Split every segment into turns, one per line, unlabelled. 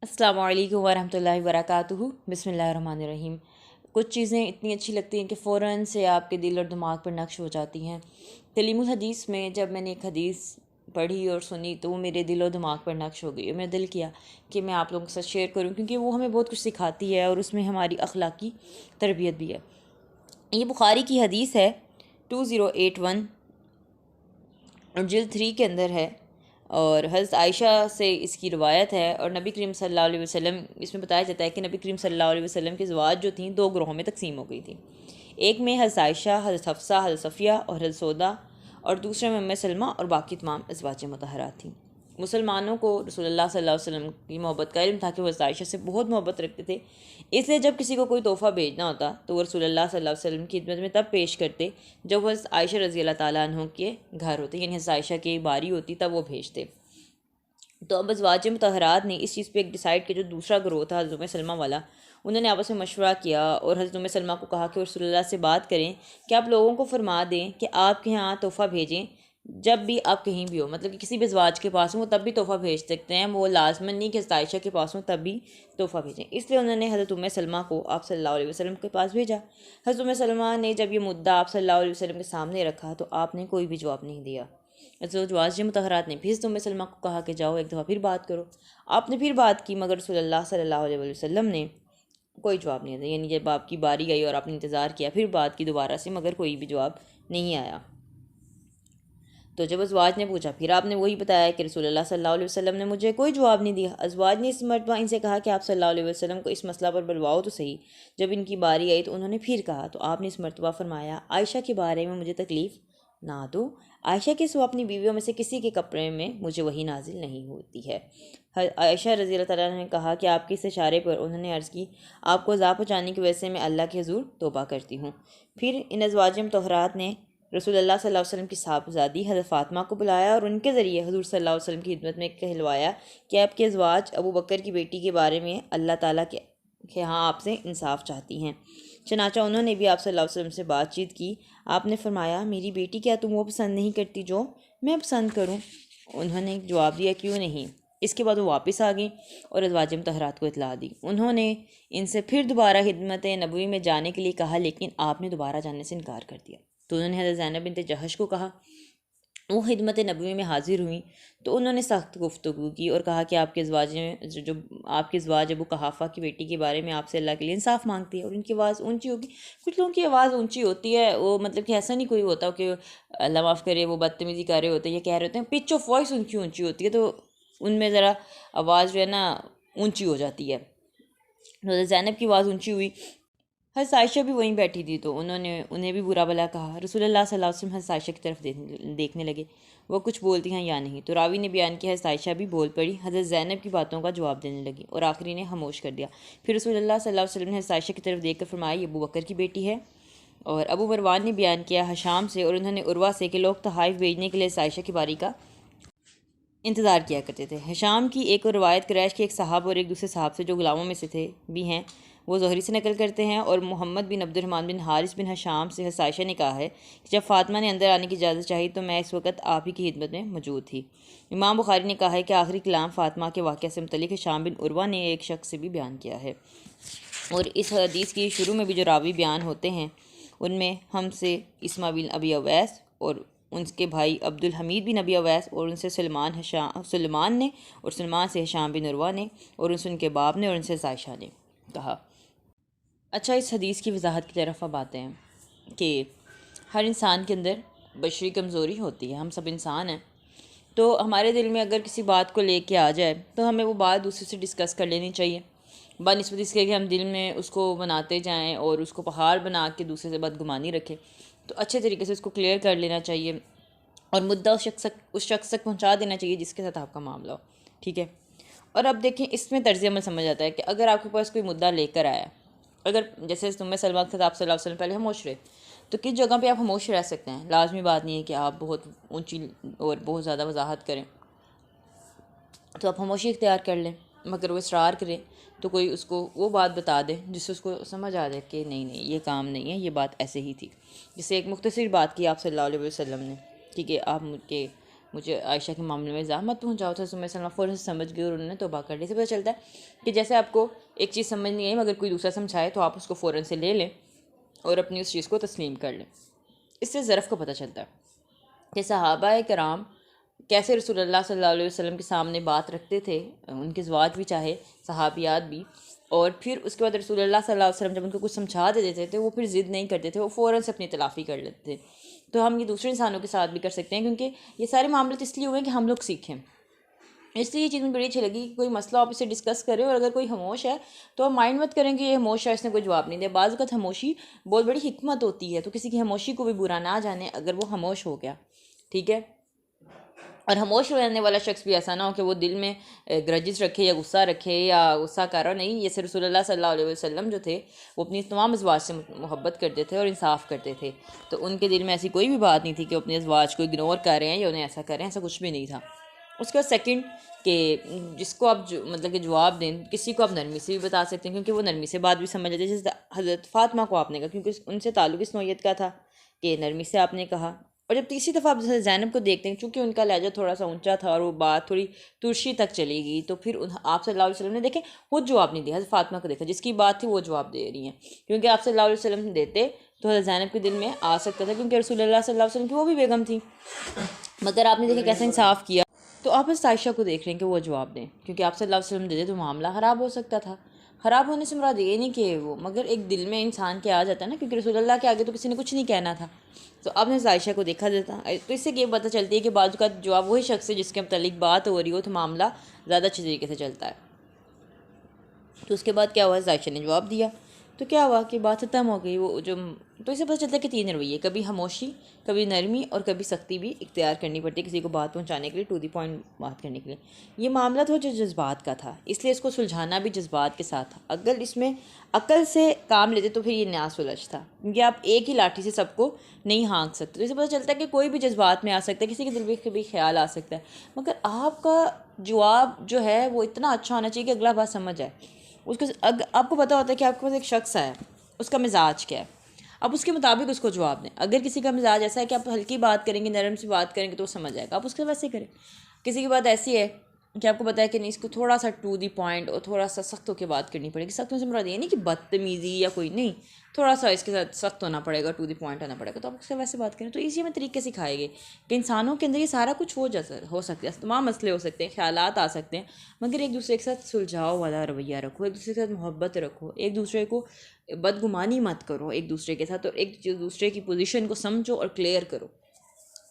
السلام علیکم ورحمۃ اللہ وبرکاتہ۔ بسم اللہ الرحمن الرحیم۔ کچھ چیزیں اتنی اچھی لگتی ہیں کہ فوراً سے آپ کے دل اور دماغ پر نقش ہو جاتی ہیں۔ کلیم الحدیث میں جب میں نے ایک حدیث پڑھی اور سنی تو وہ میرے دل و دماغ پر نقش ہو گئی اور میرا دل کیا کہ میں آپ لوگوں کے ساتھ شیئر کروں، کیونکہ وہ ہمیں بہت کچھ سکھاتی ہے اور اس میں ہماری اخلاقی تربیت بھی ہے۔ یہ بخاری کی حدیث ہے 2081 اور جلد 3 کے اندر ہے، اور حضرت عائشہ سے اس کی روایت ہے۔ اور نبی کریم صلی اللہ علیہ وسلم، اس میں بتایا جاتا ہے کہ نبی کریم صلی اللہ علیہ وسلم کی ازواج جو تھیں 2 گروہوں میں تقسیم ہو گئی تھیں۔ ایک میں حضرت عائشہ، حضرت حفصہ، حضرت صفیہ اور حضرت سودا، اور دوسرے میں ام سلمہ اور باقی تمام ازواج مطہرات تھیں۔ مسلمانوں کو رسول اللہ صلی اللہ علیہ وسلم کی محبت کا علم تھا کہ وہ حضرت عائشہ سے بہت محبت رکھتے تھے، اس لیے جب کسی کو کوئی تحفہ بھیجنا ہوتا تو وہ رسول اللہ صلی اللہ علیہ وسلم کی خدمت میں تب پیش کرتے جب وہ حضرت عائشہ رضی اللہ تعالیٰ عنہ کے گھر ہوتے، یعنی حضرت عائشہ کی باری ہوتی تب وہ بھیجتے۔ تو اب ازواج مطہرات نے اس چیز پہ ایک ڈیسائیڈ کیا، جو دوسرا گروہ تھا حضرت ام سلمہ والا، انہوں نے آپس میں مشورہ کیا اور حضرت ام سلمہ کو کہا کہ وہ رسول اللہ سے بات کریں کہ آپ لوگوں کو فرما دیں کہ آپ کے یہاں تحفہ بھیجیں جب بھی آپ کہیں بھی ہو، مطلب کہ کسی بھی ازواج کے پاس ہوں وہ تب بھی تحفہ بھیج سکتے ہیں، وہ لازماً نہیں کہ حضرت عائشہ کے پاس ہوں تب بھی تحفہ بھیجیں۔ اس لیے انہوں نے حضرت ام سلمہ کو آپ صلی اللہ علیہ وسلم کے پاس بھیجا۔ حضرت ام سلمہ نے جب یہ مدعا آپ صلی اللہ علیہ وسلم کے سامنے رکھا تو آپ نے کوئی بھی جواب نہیں دیا۔ ازواج مطہرات نے پھر حضرت ام سلمہ کو کہا کہ جاؤ ایک دفعہ پھر بات کرو۔ آپ نے پھر بات کی، مگر رسول اللہ صلی اللہ علیہ وسلم نے کوئی جواب نہیں دیا، یعنی جب آپ کی باری آئی اور آپ نے انتظار کیا، پھر بات کی دوبارہ سے، مگر کوئی بھی جواب نہیں آیا۔ تو جب ازواج نے پوچھا پھر آپ نے وہی بتایا کہ رسول اللہ صلی اللہ علیہ وسلم نے مجھے کوئی جواب نہیں دیا۔ ازواج نے اس مرتبہ ان سے کہا کہ آپ صلی اللہ علیہ وسلم کو اس مسئلہ پر بلواؤ تو صحیح۔ جب ان کی باری آئی تو انہوں نے پھر کہا تو آپ نے اس مرتبہ فرمایا عائشہ کے بارے میں مجھے تکلیف نہ دو، عائشہ کے سوا اپنی بیویوں میں سے کسی کے کپڑے میں مجھے وہی نازل نہیں ہوتی ہے۔ عائشہ رضی اللہ تعالیٰ نے کہا کہ آپ کے اس اشارے پر انہوں نے عرض کی آپ کو عذاب پہنچانے کی وجہ سے میں اللہ کے حضور توبہ کرتی ہوں۔ پھر ان ازواج مطہرات نے رسول اللہ صلی اللہ علیہ وسلم کی صاحبزادی حضرت فاطمہ کو بلایا اور ان کے ذریعے حضور صلی اللہ علیہ وسلم کی خدمت میں کہلوایا کہ آپ کے ازواج ابو بکر کی بیٹی کے بارے میں اللہ تعالیٰ کے ہاں آپ سے انصاف چاہتی ہیں۔ چنانچہ انہوں نے بھی آپ صلی اللہ علیہ وسلم سے بات چیت کی۔ آپ نے فرمایا میری بیٹی کیا تم وہ پسند نہیں کرتی جو میں پسند کروں؟ انہوں نے جواب دیا کیوں نہیں۔ اس کے بعد وہ واپس آ گئیں اور ازواج مطہرات کو اطلاع دی۔ انہوں نے ان سے پھر دوبارہ خدمت نبوی میں جانے کے لیے کہا، لیکن آپ نے دوبارہ جانے سے انکار کر دیا۔ تو انہوں نے حضرت زینب بنت جہش کو کہا، وہ خدمت نبوی میں حاضر ہوئیں تو انہوں نے سخت گفتگو کی اور کہا کہ آپ کے ازواج ابو قحافہ کی بیٹی کے بارے میں آپ سے اللہ کے لیے انصاف مانگتی ہے اور ان کی آواز اونچی ہوگی۔ کچھ لوگوں کی آواز اونچی ہوتی ہے، وہ مطلب کہ ایسا نہیں کوئی ہوتا کہ اللہ معاف کرے وہ بدتمیزی کر رہے ہوتے ہیں یا کہہ رہے ہوتے ہیں، پچ آف وائس ان کی اونچی ہوتی ہے تو ان میں ذرا آواز جو ہے نا اونچی ہو جاتی ہے۔ حضرت زینب کی آواز اونچی ہوئی، حضرت عائشہ بھی وہیں بیٹھی تھی تو انہیں بھی برا بلا کہا۔ رسول اللہ صلی اللہ علیہ وسلم حضرت عائشہ کی طرف دیکھنے لگے، وہ کچھ بولتی ہیں یا نہیں، تو راوی نے بیان کیا حضرت عائشہ بھی بول پڑی، حضرت زینب کی باتوں کا جواب دینے لگی اور آخری نے خاموش کر دیا۔ پھر رسول اللہ صلی اللہ علیہ وسلم نے حضرت عائشہ کی طرف دیکھ کر فرمایا یہ ابو بکر کی بیٹی ہے۔ اور ابو مروان نے بیان کیا حشام سے اور انہوں نے عروہ سے کہ لوگ تحائف بھیجنے کے لیے حضرت عائشہ کی باری کا انتظار کیا کرتے تھے۔ حشام کی ایک اور روایت قریش کے ایک صحاب اور ایک دوسرے صحاب سے جو غلاموں میں سے تھے بھی ہیں، وہ زہری سے نقل کرتے ہیں، اور محمد بن عبد الرحمن بن حارث بن حشام سے حضرت عائشہ نے کہا ہے کہ جب فاطمہ نے اندر آنے کی اجازت چاہی تو میں اس وقت آپ ہی کی خدمت میں موجود تھی۔ امام بخاری نے کہا ہے کہ آخری کلام فاطمہ کے واقعہ سے متعلق حشام بن عروہ نے ایک شخص سے بھی بیان کیا ہے، اور اس حدیث کی شروع میں بھی جو راوی بیان ہوتے ہیں ان میں ہم سے اسماء بن ابی اویس اور ان کے بھائی عبد الحمید بن ابی اویس، اور ان سے سلمان نے، اور سلمان سے حشام بن عروہ نے، اور ان سے ان کے باپ نے، اور ان سے عائشہ نے کہا۔ اچھا، اس حدیث کی وضاحت کی طرف اب آتے ہیں کہ ہر انسان کے اندر بشری کمزوری ہوتی ہے، ہم سب انسان ہیں، تو ہمارے دل میں اگر کسی بات کو لے کے آ جائے تو ہمیں وہ بات دوسرے سے ڈسکس کر لینی چاہیے، بنسبت اس کے کہ ہم دل میں اس کو بناتے جائیں اور اس کو پہاڑ بنا کے دوسرے سے بدگمانی رکھیں، تو اچھے طریقے سے اس کو کلیئر کر لینا چاہیے اور مدعا اس شخص تک پہنچا دینا چاہیے جس کے ساتھ آپ کا معاملہ ہو، ٹھیک ہے۔ اور اب دیکھیں اس میں طرز عمل سمجھ آتا ہے کہ اگر آپ کے پاس کوئی مدعا لے کر آیا، اگر جیسے ام سلمہ کے ساتھ آپ صلی اللہ علیہ وسلم پہلے خاموش رہے، تو کس جگہ پہ آپ خاموش رہ سکتے ہیں، لازمی بات نہیں ہے کہ آپ بہت اونچی اور بہت زیادہ وضاحت کریں، تو آپ خاموشی اختیار کر لیں، مگر وہ اصرار کریں تو کوئی اس کو وہ بات بتا دے جس سے اس کو سمجھ آ جائے کہ نہیں یہ کام نہیں ہے، یہ بات ایسے ہی تھی۔ جسے ایک مختصر بات کی آپ صلی اللہ علیہ وسلم نے، ٹھیک ہے، آپ کے مجھے عائشہ کے معاملے میں اضافہ مت پہنچاؤ تھا. رسول اللہ فوراً سے سمجھ گئے اور انہوں نے توبہ کر لی. سے پتہ چلتا ہے کہ جیسے آپ کو ایک چیز سمجھ نہیں آئی مگر کوئی دوسرا سمجھائے تو آپ اس کو فوراً سے لے لیں اور اپنی اس چیز کو تسلیم کر لیں. اس سے ظرف کو پتہ چلتا ہے کہ صحابہ کرام کیسے رسول اللہ صلی اللہ علیہ وسلم کے سامنے بات رکھتے تھے، ان کے ازواج بھی چاہے صحابیات بھی، اور پھر اس کے بعد رسول اللہ صلی اللہ علیہ وسلم جب ان کو کچھ سمجھا دیتے تھے وہ پھر ضد نہیں کرتے تھے، وہ فوراً سے اپنی تلافی کر لیتے تھے. تو ہم یہ دوسرے انسانوں کے ساتھ بھی کر سکتے ہیں، کیونکہ یہ سارے معاملات اس لیے ہوئے ہیں کہ ہم لوگ سیکھیں. اس لیے یہ چیز مجھے بڑی اچھی لگی کہ کوئی مسئلہ آپ اسے ڈسکس کرے اور اگر کوئی خاموش ہے تو آپ مائنڈ مت کریں کہ یہ خاموش ہے، اس نے کوئی جواب نہیں دیا. بعض اوقات خاموشی بہت بڑی حکمت ہوتی ہے، تو کسی کی خاموشی کو بھی برا نہ جانے اگر وہ خاموش ہو گیا، ٹھیک ہے. اور خاموش رہنے والا شخص بھی ایسا نہ ہو کہ وہ دل میں گرجز رکھے یا غصہ رکھے یا غصہ کرو نہیں. یہ رسول اللہ صلی اللہ علیہ وسلم جو تھے وہ اپنی تمام ازواج سے محبت کرتے تھے اور انصاف کرتے تھے، تو ان کے دل میں ایسی کوئی بھی بات نہیں تھی کہ وہ اپنے ازواج کو اگنور کر رہے ہیں یا انہیں ایسا کر رہے ہیں، ایسا کچھ بھی نہیں تھا. اس کے بعد سیکنڈ کہ جس کو آپ مطلب کہ جواب دیں کسی کو آپ نرمی سے بھی بتا سکتے ہیں، کیونکہ وہ نرمی سے بات بھی سمجھ جاتے ہیں. جیسے حضرت فاطمہ کو آپ نے کہا کیونکہ ان سے تعلق اس نوعیت کا تھا کہ نرمی سے آپ نے کہا. اور جب تیسری دفعہ آپ جیسے زینب کو دیکھتے ہیں چونکہ ان کا لہجہ تھوڑا سا اونچا تھا اور وہ بات تھوڑی ترشی تک چلی گئی، تو پھر آپ صلی اللہ علیہ وسلم نے دیکھیں خود جواب نہیں دیا، حضرت فاطمہ کو دیکھا جس کی بات تھی وہ جواب دے رہی ہیں. کیونکہ آپ صلی اللہ علیہ وسلم دیتے تو حضرت زینب کے دل میں آ سکتا تھا، کیونکہ رسول اللہ صلی اللہ علیہ وسلم کی وہ بھی بیگم تھی، مگر آپ نے دیکھا کیسا انصاف کیا. تو آپ اس عائشہ کو دیکھ رہے ہیں کہ وہ جواب دیں، کیونکہ آپ صلی اللہ علیہ وسلم دیتے تو معاملہ خراب ہو سکتا تھا. خراب ہونے سے مراد یہ نہیں کہ وہ، مگر ایک دل میں انسان کے آ جاتا ہے نا، کیونکہ رسول اللہ کے آگے تو کسی نے کچھ نہیں کہنا تھا. تو آپ نے عائشہ کو دیکھا دیتا، تو اس سے یہ پتہ چلتی ہے کہ بعض کا جواب وہی شخص ہے جس کے متعلق بات ہو رہی ہو تو معاملہ زیادہ اچھے طریقے سے چلتا ہے. تو اس کے بعد کیا ہوا، عائشہ نے جواب دیا تو کیا ہوا کہ بات ختم ہو گئی. وہ جو تو اسے پتہ چلتا ہے کہ تین رویے، کبھی خاموشی، کبھی نرمی اور کبھی سختی بھی اختیار کرنی پڑتی ہے کسی کو بات پہنچانے کے لیے، ٹو دی پوائنٹ بات کرنے کے لیے. یہ معاملہ تھا جو جذبات کا تھا، اس لیے اس کو سلجھانا بھی جذبات کے ساتھ تھا. اگر اس میں عقل سے کام لیتے تو پھر یہ نیا سلجھ تھا، کیونکہ آپ ایک ہی لاٹھی سے سب کو نہیں ہانک سکتے. تو اسے پتہ چلتا ہے کہ کوئی بھی جذبات میں آ سکتا ہے، کسی کے دل میں کبھی خیال آ سکتا ہے، مگر آپ کا جواب جو ہے وہ اتنا اچھا ہونا چاہیے کہ اگلا بات سمجھ آئے. اس کو آپ کو پتہ ہوتا ہے کہ آپ کے پاس ایک شخص ہے، اس کا مزاج کیا ہے، آپ اس کے مطابق اس کو جواب دیں. اگر کسی کا مزاج ایسا ہے کہ آپ ہلکی بات کریں گے، نرم سی بات کریں گے تو وہ سمجھ جائے گا، آپ اس کے ویسے کریں. کسی کی بات ایسی ہے کہ آپ کو پتہ ہے کہ نہیں اس کو تھوڑا سا ٹو دی پوائنٹ اور تھوڑا سا سخت ہو کے بات کرنی پڑے گی. سخت سے مراد یہ نہیں کہ بدتمیزی یا کوئی نہیں، تھوڑا سا اس کے ساتھ سخت ہونا پڑے گا، ٹو دی پوائنٹ ہونا پڑے گا، تو آپ اس سے ویسے بات کریں. تو اسی میں طریقے سکھائے گے کہ انسانوں کے اندر یہ سارا کچھ ہو سکتا ہے، تمام مسئلے ہو سکتے ہیں، خیالات آ سکتے ہیں، مگر ایک دوسرے کے ساتھ سلجھاؤ والا رویہ رکھو، ایک دوسرے کے ساتھ محبت رکھو، ایک دوسرے کو بدگمانی مت کرو ایک دوسرے کے ساتھ، اور ایک دوسرے کی پوزیشن کو سمجھو اور کلیئر کرو.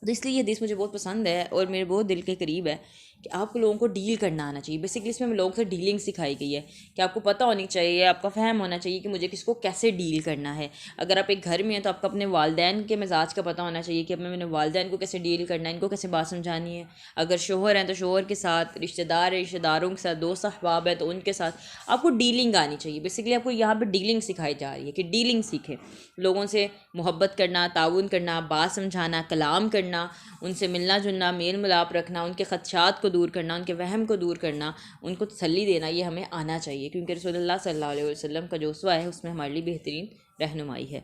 تو اس لیے یہ حدیث مجھے بہت پسند ہے اور میرے بہت دل کے قریب ہے کہ آپ کو لوگوں کو ڈیل کرنا آنا چاہیے. بیسکلی اس میں ہمیں لوگوں سے ڈیلنگ سکھائی گئی ہے کہ آپ کو پتہ ہونی چاہیے، آپ کا فہم ہونا چاہیے کہ مجھے کس کو کیسے ڈیل کرنا ہے. اگر آپ ایک گھر میں ہیں تو آپ کو اپنے والدین کے مزاج کا پتہ ہونا چاہیے کہ میں نے والدین کو کیسے ڈیل کرنا ہے، ان کو کیسے بات سمجھانی ہے. اگر شوہر ہیں تو شوہر کے ساتھ، رشتہ دار ہیں رشتہ داروں کے ساتھ، دوست احباب ہیں تو ان کے ساتھ آپ کو ڈیلنگ آنی چاہیے. بیسکلی آپ کو یہاں پہ ڈیلنگ سکھائی جا رہی ہے کہ ڈیلنگ سیکھیں، لوگوں سے محبت کرنا، تعاون کرنا، بات سمجھانا، کلام کرنا، ان سے ملنا جلنا، میل ملاپ رکھنا، ان کے خدشات کو دور کرنا، ان کے وہم کو دور کرنا، ان کو تسلی دینا. یہ ہمیں آنا چاہیے کیونکہ رسول اللہ صلی اللہ علیہ وسلم کا جو اسوہ ہے اس میں ہمارے لیے بہترین رہنمائی ہے.